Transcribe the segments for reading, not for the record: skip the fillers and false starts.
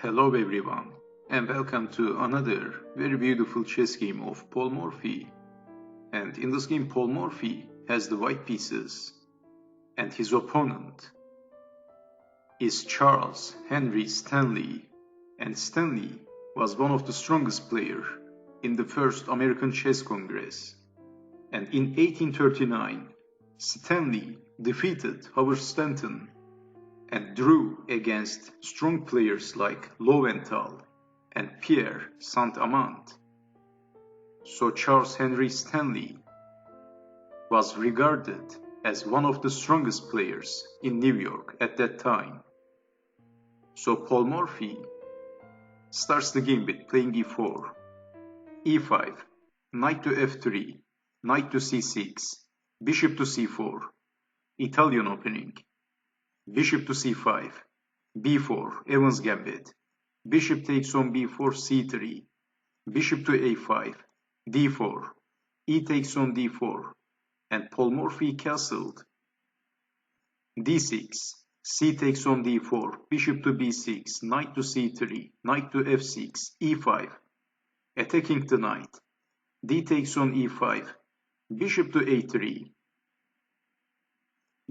Hello everyone, and welcome to another very beautiful chess game of Paul Morphy. And in this game, Paul Morphy has the white pieces, and his opponent is Charles Henry Stanley. And Stanley was one of the strongest players in the first American Chess Congress. And in 1839, Stanley defeated Howard Stanton and drew against strong players like Lowenthal and Pierre Saint-Amand. So Charles Henry Stanley was regarded as one of the strongest players in New York at that time. So Paul Morphy starts the Gambit playing e4, e5, knight to f3, knight to c6, bishop to c4, Italian opening, bishop to c5, b4, Evans Gambit, bishop takes on b4, c3, bishop to a5, d4, e takes on d4, and Paul Morphy castled, d6, c takes on d4, bishop to b6, knight to c3, knight to f6, e5, attacking the knight, d takes on e5, bishop to a3,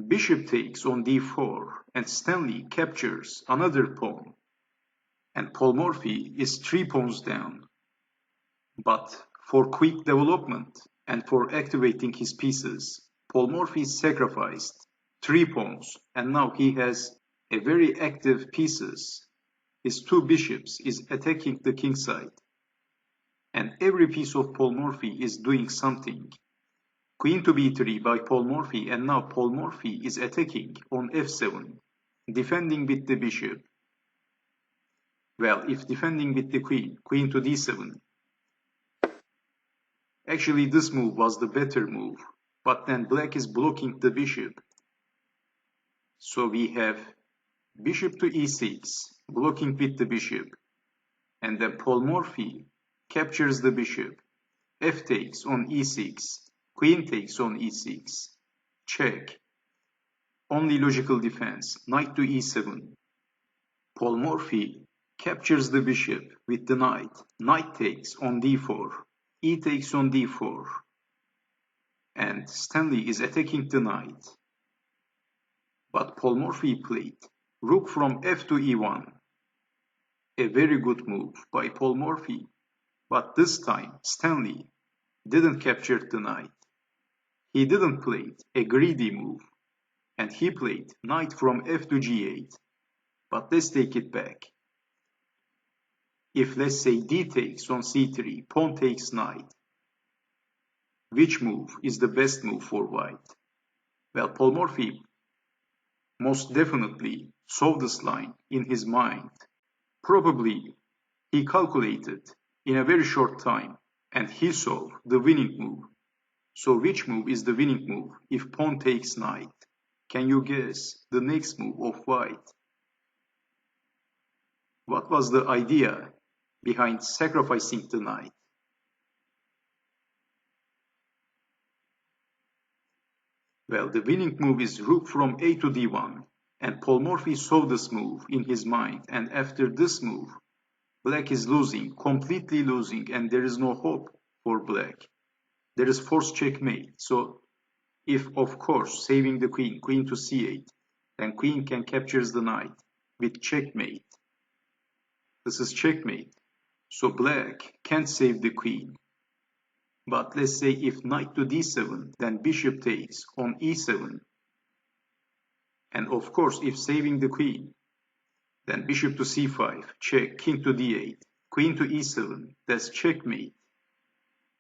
bishop takes on d4, and Stanley captures another pawn, and Paul Morphy is 3 pawns down. But for quick development and for activating his pieces, Paul Morphy sacrificed 3 pawns, and now he has a very active pieces. His 2 bishops is attacking the king side, and every piece of Paul Morphy is doing something. Queen to b3 by Paul Morphy, and now Paul Morphy is attacking on f7, defending with the bishop. Well, if defending with the queen, queen to d7. Actually, this move was the better move, but then black is blocking the bishop. So we have bishop to e6, blocking with the bishop, and then Paul Morphy captures the bishop, f takes on e6, queen takes on e6, check, only logical defense, knight to e7. Paul Morphy captures the bishop with the knight, knight takes on d4, e takes on d4, and Stanley is attacking the knight. But Paul Morphy played rook from f to e1, a very good move by Paul Morphy, but this time Stanley didn't capture the knight. He didn't play a greedy move, and he played knight from f to g8, but let's take it back. If let's say d takes on c3, pawn takes knight, which move is the best move for white? Well, Paul Morphy most definitely saw this line in his mind. Probably he calculated in a very short time, and he saw the winning move. So which move is the winning move if pawn takes knight? Can you guess the next move of white? What was the idea behind sacrificing the knight? Well, the winning move is rook from a to d1, and Paul Morphy saw this move in his mind, and after this move, black is losing, completely losing, and there is no hope for black. There is forced checkmate. So if, of course, saving the queen, queen to c8, then queen can capture the knight with checkmate. This is checkmate. So black can't save the queen. But let's say if knight to d7, then bishop takes on e7. And of course, if saving the queen, then bishop to c5, check, king to d8, queen to e7, that's checkmate.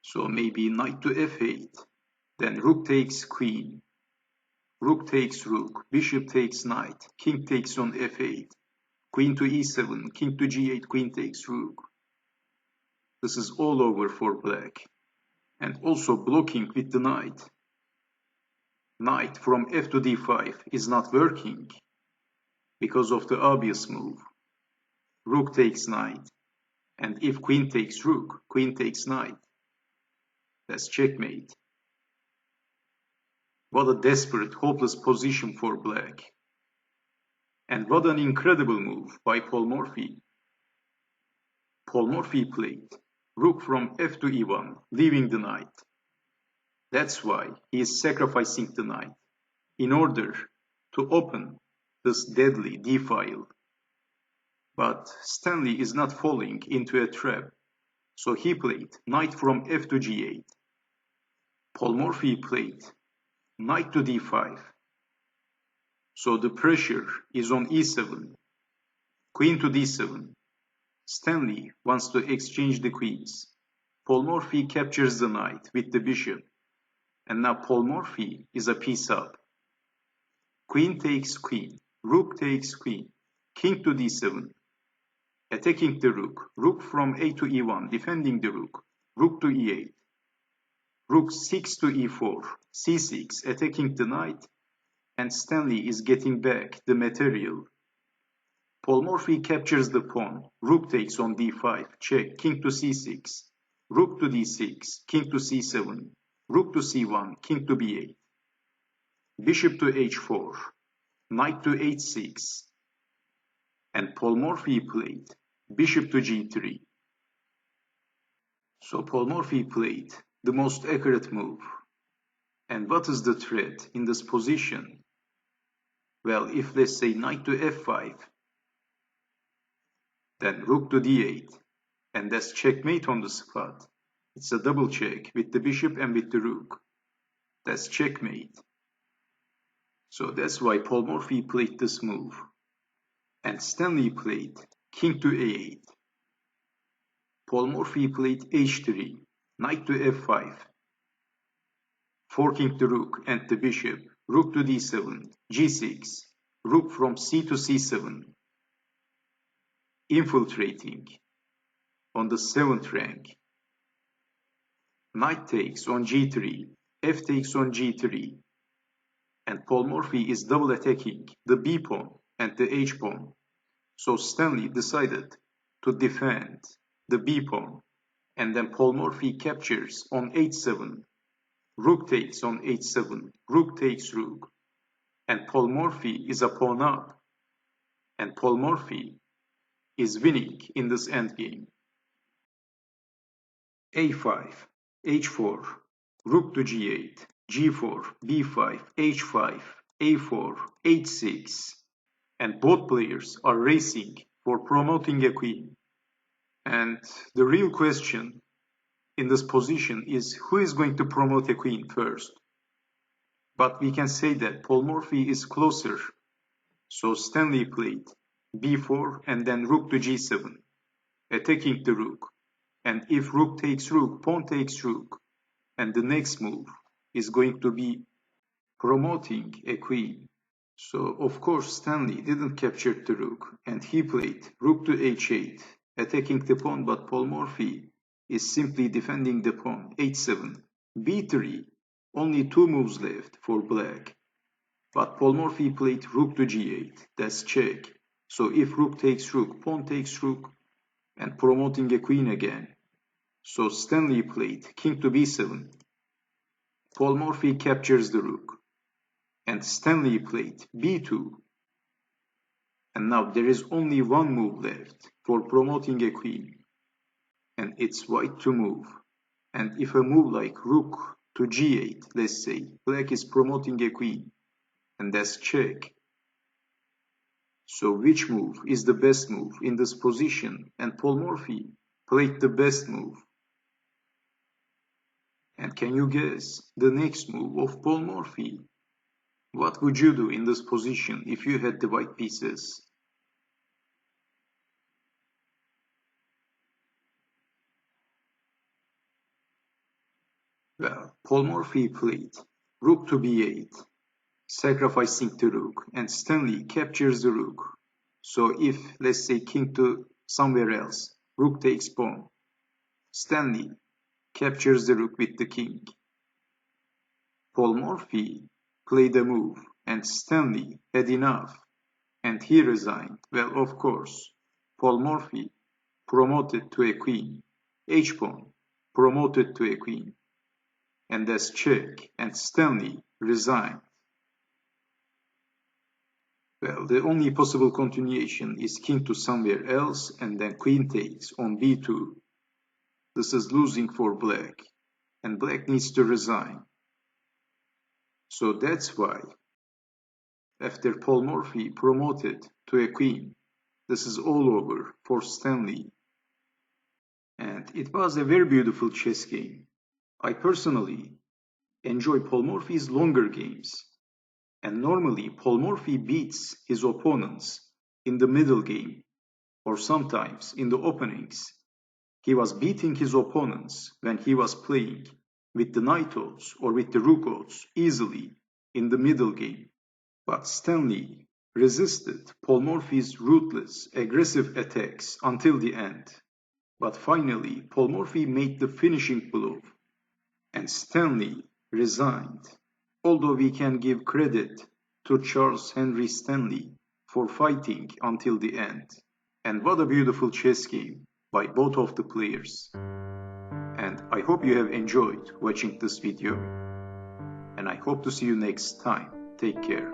So maybe knight to f8, then rook takes queen, rook takes rook, bishop takes knight, king takes on f8, queen to e7, king to g8, queen takes rook. This is all over for black, and also blocking with the knight. Knight from f to d5 is not working because of the obvious move. Rook takes knight, and if queen takes rook, queen takes knight. That's checkmate. What a desperate, hopeless position for black. And what an incredible move by Paul Morphy. Paul Morphy played rook from f to e1, leaving the knight. That's why he is sacrificing the knight in order to open this deadly d-file. But Stanley is not falling into a trap, so he played knight from f to g8. Paul Morphy played knight to d5. So the pressure is on e7, queen to d7. Stanley wants to exchange the queens. Paul Morphy captures the knight with the bishop, and now Paul Morphy is a piece up. Queen takes queen, rook takes queen, king to d7, attacking the rook, rook from a to e1, defending the rook, rook to e8, rook 6 to e4, c6, attacking the knight, and Stanley is getting back the material. Paul Morphy captures the pawn, rook takes on d5, check, king to c6, rook to d6, king to c7, rook to c1, king to b8, bishop to h4, knight to h6, and Paul Morphy played bishop to g3. So Paul Morphy played the most accurate move. And what is the threat in this position? Well, if let's say knight to f5, then rook to d8, and that's checkmate on the spot. It's a double check with the bishop and with the rook. That's checkmate. So that's why Paul Morphy played this move. And Stanley played king to a8. Paul Morphy played h3, knight to f5, forking the rook and the bishop, rook to d7, g6, rook from c to c7, infiltrating on the 7th rank. Knight takes on g3, f takes on g3, and Paul Morphy is double attacking the b pawn and the h pawn. So Stanley decided to defend the b pawn, and then Paul Morphy captures on h7, rook takes on h7, rook takes rook, and Paul Morphy is a pawn up, and Paul Morphy is winning in this endgame. a5, h4, rook to g8, g4, b5, h5, a4, h6, and both players are racing for promoting a queen. And the real question in this position is who is going to promote a queen first. But we can say that Paul Morphy is closer. So Stanley played b4 and then rook to g7, attacking the rook. And if rook takes rook, pawn takes rook. And the next move is going to be promoting a queen. So of course Stanley didn't capture the rook, and he played rook to h8, attacking the pawn, but Paul Morphy is simply defending the pawn, h7, b3, only 2 moves left for black. But Paul Morphy played rook to g8, that's check. So if rook takes rook, pawn takes rook, and promoting a queen again. So Stanley played king to b7. Paul Morphy captures the rook. And Stanley played b2. And now there is only one move left for promoting a queen. And it's white to move. And if a move like rook to g8, let's say, black is promoting a queen. And that's check. So which move is the best move in this position? And Paul Morphy played the best move. And can you guess the next move of Paul Morphy? What would you do in this position if you had the white pieces? Well, Paul Morphy played rook to b8, sacrificing the rook, and Stanley captures the rook. So if, let's say, king to somewhere else, rook takes pawn, Stanley captures the rook with the king. Paul Morphy played a move, and Stanley had enough, and he resigned. Well, of course, Paul Morphy promoted to a queen, H-pawn promoted to a queen, and as check, and Stanley resigned. Well, the only possible continuation is king to somewhere else, and then queen takes on b2. This is losing for black, and black needs to resign. So that's why, after Paul Morphy promoted to a queen, this is all over for Stanley. And it was a very beautiful chess game. I personally enjoy Paul Morphy's longer games. And normally Paul Morphy beats his opponents in the middle game, or sometimes in the openings. He was beating his opponents when he was playing with the knight odds or with the rook odds easily in the middle game. But Stanley resisted Paul Morphy's ruthless, aggressive attacks until the end. But finally, Paul Morphy made the finishing blow, and Stanley resigned. Although we can give credit to Charles Henry Stanley for fighting until the end. And what a beautiful chess game by both of the players. And I hope you have enjoyed watching this video. And I hope to see you next time. Take care.